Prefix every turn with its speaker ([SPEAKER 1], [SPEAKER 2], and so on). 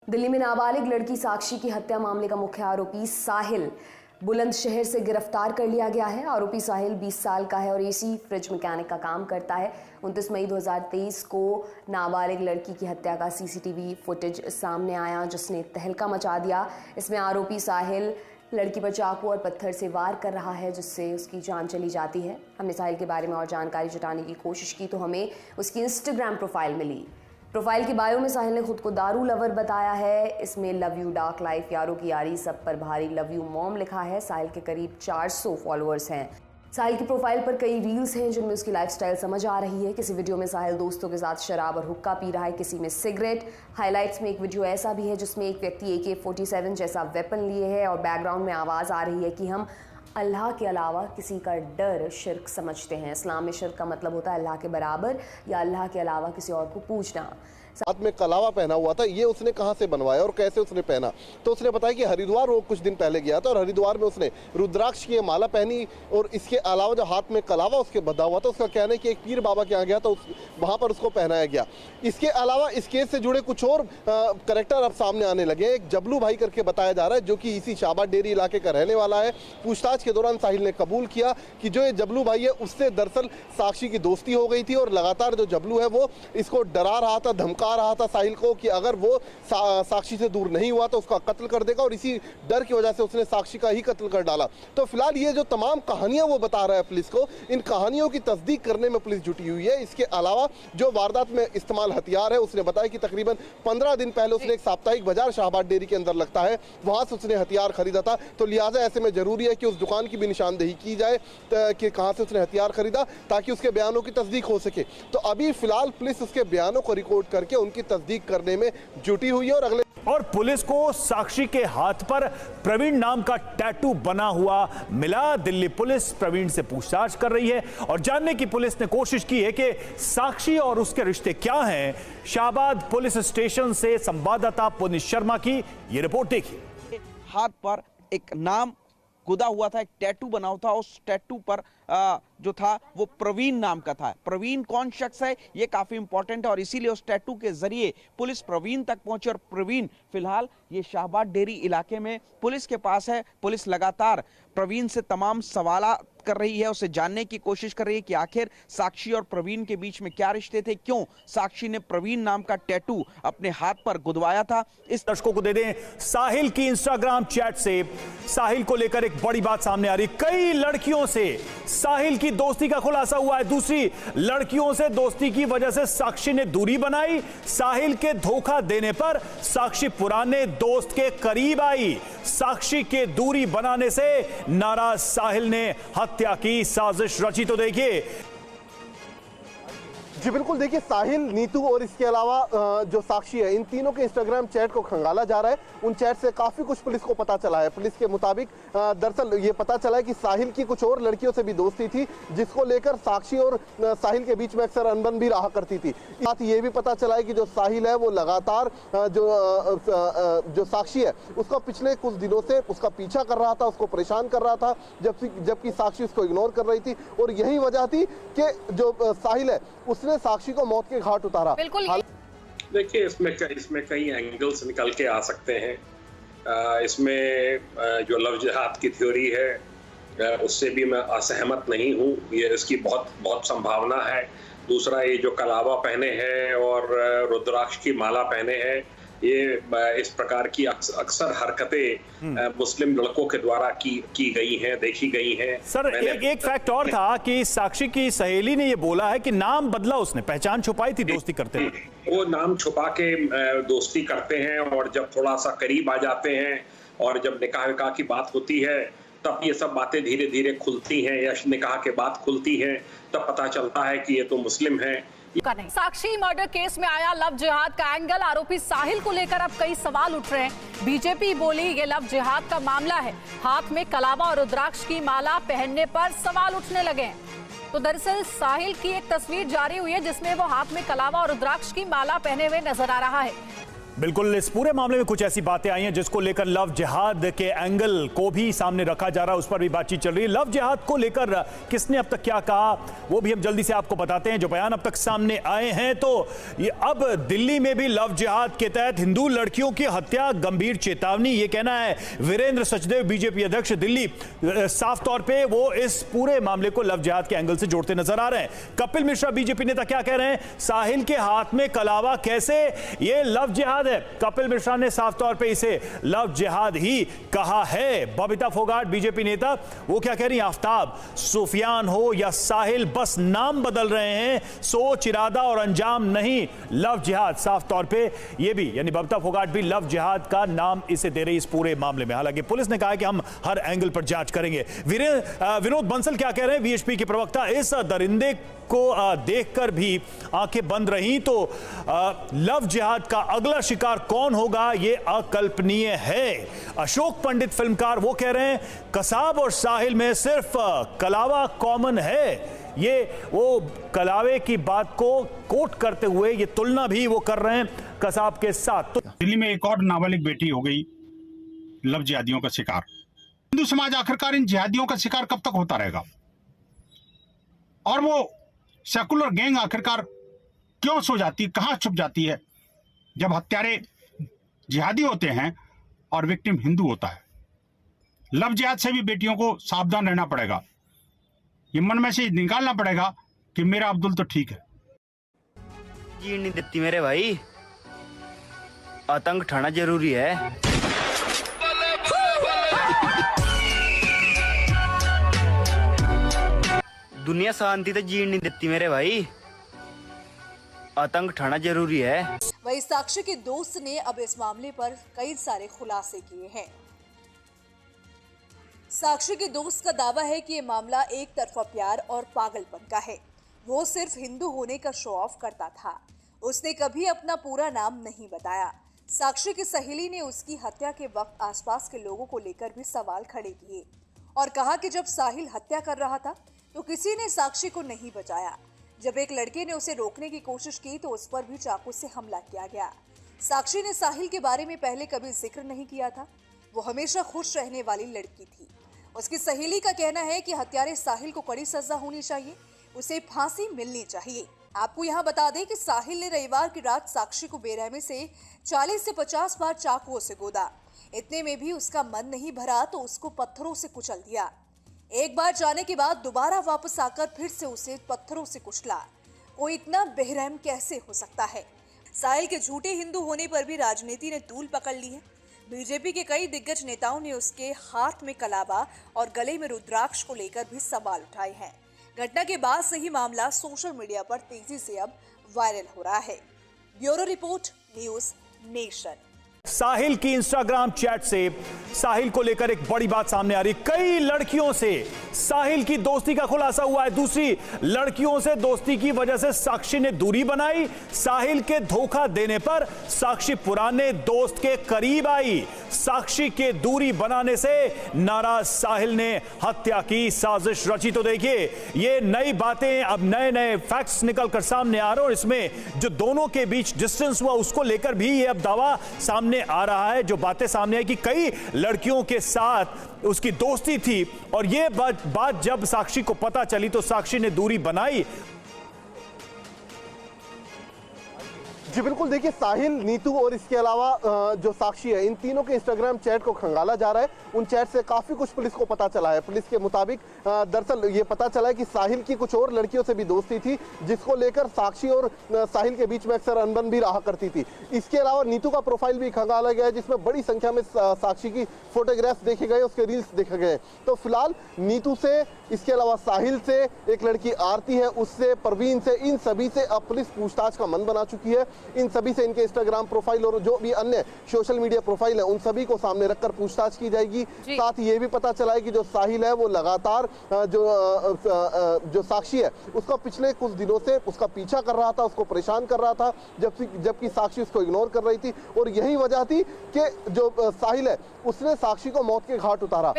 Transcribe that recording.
[SPEAKER 1] दिल्ली में नाबालिग लड़की साक्षी की हत्या मामले का मुख्य आरोपी साहिल बुलंदशहर से गिरफ्तार कर लिया गया है। आरोपी साहिल 20 साल का है और एसी फ्रिज मैकेनिक का काम करता है। 29 मई 2023 को नाबालिग लड़की की हत्या का सीसीटीवी फुटेज सामने आया, जिसने तहलका मचा दिया। इसमें आरोपी साहिल लड़की पर चाकू और पत्थर से वार कर रहा है, जिससे उसकी जान चली जाती है। हमने साहिल के बारे में और जानकारी जुटाने की कोशिश की तो हमें उसकी इंस्टाग्राम प्रोफाइल मिली। प्रोफाइल की बायो में साहिल ने खुद को दारू लवर बताया है। इसमें लव यू डार्क लाइफ, यारों की यारी, सब पर भारी, लव यू मॉम लिखा है। साहिल के करीब 400 फॉलोअर्स हैं। साहिल की प्रोफाइल पर कई रील्स हैं जिनमें उसकी लाइफस्टाइल समझ आ रही है। किसी वीडियो में साहिल दोस्तों के साथ शराब और हुक्का पी रहा है, किसी में सिगरेट। हाइलाइट्स में एक वीडियो ऐसा भी है जिसमें एक व्यक्ति AK-47 जैसा वेपन लिए है और बैकग्राउंड में आवाज़ आ रही है कि हम अल्लाह के अलावा किसी का डर शिर्क समझते हैं। इस्लाम में शिर्क का मतलब होता है अल्लाह के बराबर या अल्लाह के अलावा किसी और को पूजना।
[SPEAKER 2] हाथ में कलावा पहना हुआ था, ये उसने कहां से बनवाया और कैसे उसने पहना? तो उसने बताया कि हरिद्वार वो कुछ दिन पहले गया था और हरिद्वार में उसने रुद्राक्ष की माला पहनी और इसके अलावा जो हाथ में कलावा उसके बंधा हुआ था, उसका कहना है कि एक पीर बाबा के यहाँ गया तो वहां पर उसको पहनाया गया। इसके अलावा इस केस से जुड़े कुछ और करेक्टर अब सामने आने लगे। एक जबलू भाई करके बताया जा रहा है, जो कि इसी शाहबाद डेरी इलाके का रहने वाला है। पूछताछ के दौरान साहिल ने कबूल किया कि जो ये जबलू भाई है उससे दरअसल साक्षी की दोस्ती हो गई थी और लगातार जो जबलू है वो इसको डरा रहा था, धमका रहा था साहिल को कि अगर वो साक्षी से दूर नहीं हुआ तो उसका कत्ल कर देगा, और इसी डर की वजह से उसने साक्षी का ही कत्ल कर डाला। तो फिलहाल ये जो तमाम कहानियां वो बता रहा है पुलिस को, इन कहानियों की तस्दीक करने में पुलिस जुटी हुई है। इसके अलावा जो वारदात में इस्तेमाल हथियार है, उसने बताया कि तकरीबन 15 दिन पहले उसने एक साप्ताहिक बाजार शाहबाद डेयरी के अंदर लगता है, वहां से उसने हथियार खरीदा था। तो लिहाजा ऐसे में जरूरी है कि उस दुकान की भी निशानदेही की जाए कि कहां से उसने हथियार खरीदा, ताकि उसके बयानों की तस्दीक हो सके। तो अभी फिलहाल पुलिस उसके बयानों को रिकॉर्ड करके उनकी तस्दीक करने में जुटी हुई है। और
[SPEAKER 3] पुलिस को साक्षी के हाथ पर प्रवीण नाम का टैटू बना हुआ मिला। दिल्ली पुलिस प्रवीण से पूछताछ कर रही है और जानने की पुलिस ने कोशिश की है कि साक्षी और उसके रिश्ते क्या हैं। शाहबाद पुलिस स्टेशन से संवाददाता पुनीत शर्मा की यह रिपोर्ट देखिए।
[SPEAKER 4] हाथ पर एक नाम खुदा हुआ था, एक टैटू बना हुआ था। उस टैटू पर जो था वो प्रवीण नाम का था। प्रवीण कौन शख्स है ये काफी इंपॉर्टेंट है और इसीलिए उस टैटू के जरिए पुलिस प्रवीण तक पहुंची और प्रवीण फिलहाल ये शाहबाद डेरी इलाके में पुलिस के पास है। पुलिस लगातार प्रवीण से तमाम सवाल कर रही है, उसे जानने की कोशिश कर रही है कि आखिर साक्षी और प्रवीण के बीच में क्या रिश्ते थे, क्यों साक्षी ने प्रवीण नाम का टैटू अपने हाथ पर गुदवाया था।
[SPEAKER 3] इस दर्शकों को दे दें साहिल की इंस्टाग्राम चैट से साहिल को लेकर एक बड़ी बात सामने आ रही। कई लड़कियों से साहिल की दोस्ती का खुलासा हुआ है। दूसरी लड़कियों से दोस्ती की वजह से साक्षी ने दूरी बनाई। साहिल के धोखा देने पर साक्षी पुराने दोस्त के करीब आई। साक्षी के दूरी बनाने से नाराज साहिल ने हत्या की साजिश रची। तो देखिए
[SPEAKER 2] जी बिल्कुल, देखिए साहिल, नीतू और इसके अलावा जो साक्षी है, इन तीनों के इंस्टाग्राम चैट को खंगाला जा रहा है। उन चैट से काफी कुछ पुलिस को पता चला है। पुलिस के मुताबिक दरअसल ये पता चला है कि साहिल की कुछ और लड़कियों से भी दोस्ती थी, जिसको लेकर साक्षी और साहिल के बीच में अक्सर अनबन भी रहा करती थी। साथ ही ये भी पता चला है कि जो साहिल है वो लगातार जो साक्षी है उसका पिछले कुछ दिनों से उसका पीछा कर रहा था, उसको परेशान कर रहा था, जबकि साक्षी उसको इग्नोर कर रही थी। और यही वजह थी कि जो साहिल है उसने साक्षी को मौत के घाट उतारा।
[SPEAKER 5] देखिए इसमें कई एंगल्स निकल के आ सकते हैं। इसमें जो लव जिहाद की थ्योरी है उससे भी मैं असहमत नहीं हूँ। ये इसकी बहुत संभावना है। दूसरा, ये जो कलावा पहने हैं और रुद्राक्ष की माला पहने हैं, ये इस प्रकार की अक्सर हरकतें मुस्लिम लड़कों के द्वारा की गई हैं, देखी गई हैं।
[SPEAKER 3] सर एक फैक्ट और था कि साक्षी की सहेली ने ये बोला है कि नाम बदला, उसने पहचान छुपाई थी दोस्ती करते हैं।
[SPEAKER 5] वो नाम छुपा के दोस्ती करते हैं और जब थोड़ा सा करीब आ जाते हैं और जब निकाह की बात होती है तब ये सब बातें धीरे धीरे खुलती हैं या निकाह के बाद खुलती हैं, तब पता चलता है कि ये तो मुस्लिम है।
[SPEAKER 6] साक्षी मर्डर केस में आया लव जिहाद का एंगल। आरोपी साहिल को लेकर अब कई सवाल उठ रहे हैं। बीजेपी बोली ये लव जिहाद का मामला है। हाथ में कलावा और रुद्राक्ष की माला पहनने पर सवाल उठने लगे हैं। तो दरअसल साहिल की एक तस्वीर जारी हुई है जिसमें वो हाथ में कलावा और रुद्राक्ष की माला पहने हुए नजर आ रहा है।
[SPEAKER 3] बिल्कुल, इस पूरे मामले में कुछ ऐसी बातें आई हैं जिसको लेकर लव जिहाद के एंगल को भी सामने रखा जा रहा है, उस पर भी बातचीत चल रही है। लव जिहाद को लेकर किसने अब तक क्या कहा वो भी हम जल्दी से आपको बताते हैं। जो बयान अब तक सामने आए हैं, तो ये अब दिल्ली में भी लव जिहाद के तहत हिंदू लड़कियों की हत्या, गंभीर चेतावनी, ये कहना है वीरेंद्र सचदेव बीजेपी अध्यक्ष दिल्ली। साफ तौर पर वो इस पूरे मामले को लव जिहाद के एंगल से जोड़ते नजर आ रहे हैं। कपिल मिश्रा बीजेपी नेता क्या कह रहे हैं, साहिल के हाथ में कलावा कैसे, ये लव जिहाद है। कपिल मिश्रा ने साफ तौर पे इसे लव जिहाद ही कहा है। बबीता फोगाट बीजेपी नेता, वो क्या कह रही हैं, आफ्ताब, सुफियान हो या साहिल, बस नाम बदल रहे हैं, सोच, इरादा और अंजाम नहीं, लव जिहाद। साफ तौर पे ये भी, यानी बबीता फोगाट भी लव जिहाद का नाम इसे दे रही इस पूरे मामले में। हालांकि पुलिस ने कहा कि हम हर एंगल पर जांच करेंगे। विनोद बंसल क्या कह रहे हैं, वीएचपी के प्रवक्ता, इस दरिंदे को देखकर भी आंखें बंद रही तो लव जिहाद का अगला शिकार कौन होगा, यह अकल्पनीय है। अशोक पंडित फिल्मकार, वो कह रहे हैं कसाब और साहिल में सिर्फ कलावा कॉमन है। ये वो कलावे की बात को कोट करते हुए ये तुलना भी वो कर रहे हैं कसाब के साथ। तो
[SPEAKER 7] दिल्ली में एक और नाबालिग बेटी हो गई लव जिहादियों का शिकार। हिंदू समाज आखिरकार इन जिहादियों का शिकार कब तक होता रहेगा, और वो सेकुलर गैंग आखिरकार क्यों सो जाती, कहां छुप जाती है जब हत्यारे जिहादी होते हैं और विक्टिम हिंदू होता है। लव जिहाद से भी बेटियों को सावधान रहना पड़ेगा, ये मन में से निकालना पड़ेगा कि मेरा अब्दुल तो ठीक है।
[SPEAKER 8] जी नहीं देती मेरे भाई, आतंक उठाना जरूरी है। दुनिया शांति तो जीण नहीं देती मेरे भाई, आतंक उठाना जरूरी है।
[SPEAKER 9] वही साक्षी के दोस्त ने अब इस मामले पर कई सारे खुलासे किए हैं। साक्षी के दोस्त का दावा है कि ये मामला एक तरफा प्यार और पागलपन का है। वो सिर्फ हिंदू होने का शो ऑफ करता था, उसने कभी अपना पूरा नाम नहीं बताया। साक्षी की सहेली ने उसकी हत्या के वक्त आसपास के लोगों को लेकर भी सवाल खड़े किए और कहा कि जब साहिल हत्या कर रहा था तो किसी ने साक्षी को नहीं बचाया। जब एक लड़के ने उसे रोकने की कोशिश की तो उस पर भी चाकू से हमला किया गया। साक्षी ने साहिल के बारे में पहले कभी जिक्र नहीं किया था, वो हमेशा खुश रहने वाली लड़की थी। उसकी सहेली का कहना है कि हत्यारे साहिल को कड़ी सजा होनी चाहिए, उसे फांसी मिलनी चाहिए। आपको यहाँ बता दें कि साहिल ने रविवार की रात साक्षी को बेरहमी से 40 से 50 बार चाकुओं से गोदा। इतने में भी उसका मन नहीं भरा तो उसको पत्थरों से कुचल दिया। एक बार जाने के बाद दोबारा वापस आकर फिर से उसे पत्थरों से कुचला। कोई इतना बेरहम कैसे हो सकता है। साहिल के झूठे हिंदू होने पर भी राजनीति ने तूल पकड़ ली है। बीजेपी के कई दिग्गज नेताओं ने उसके हाथ में कलावा और गले में रुद्राक्ष को लेकर भी सवाल उठाए हैं। घटना के बाद से ही मामला सोशल मीडिया पर तेजी से अब वायरल हो रहा है। Bureau report, news nation.
[SPEAKER 3] Sahil की इंस्टाग्राम चैट से साहिल को लेकर एक बड़ी बात सामने आ रही। कई लड़कियों से साहिल की दोस्ती का खुलासा हुआ है। दूसरी लड़कियों से दोस्ती की वजह से साक्षी ने दूरी बनाई। साहिल के धोखा देने पर साक्षी पुराने दोस्त के करीब आई। साक्षी के दूरी बनाने से नाराज साहिल ने हत्या की साजिश रची। तो देखिए, ये नई बातें, अब नए नए फैक्ट्स निकलकर सामने आ रहे हैं और इसमें जो दोनों के बीच डिस्टेंस हुआ उसको लेकर भी ये अब दावा सामने आ रहा है। जो बातें सामने आई कि कई लड़कियों के साथ उसकी दोस्ती थी और ये बात जब साक्षी को पता चली तो साक्षी ने दूरी बनाई।
[SPEAKER 2] जी बिल्कुल, देखिए साहिल, नीतू और इसके अलावा जो साक्षी है, इन तीनों के इंस्टाग्राम चैट को खंगाला जा रहा है। उन चैट से काफी कुछ पुलिस को पता चला है। पुलिस के मुताबिक दरअसल ये पता चला है कि साहिल की कुछ और लड़कियों से भी दोस्ती थी, जिसको लेकर साक्षी और साहिल के बीच में अक्सर अनबन भी रहा करती थी। इसके अलावा नीतू का प्रोफाइल भी खंगाला गया है, जिसमें बड़ी संख्या में साक्षी की फोटोग्राफ्स देखे गए, उसके रील्स देखे गए। तो फिलहाल नीतू से, इसके अलावा साहिल से, एक लड़की आरती है उससे, परवीन से, इन सभी से अब पुलिस पूछताछ का मन बना चुकी है। इन सभी से इनके इंस्टाग्राम प्रोफाइल और जो भी अन्य सोशल मीडिया प्रोफाइल है उन सभी को सामने रखकर पूछताछ की जाएगी। साथ ही ये भी पता चला है कि जो साहिल है वो लगातार जो साक्षी है उसका पिछले कुछ दिनों से उसका पीछा कर रहा था, उसको परेशान कर रहा था, जबकि साक्षी उसको इग्नोर कर रही थी। और यही वजह थी कि जो साहिल है उसने साक्षी को मौत के घाट उतारा।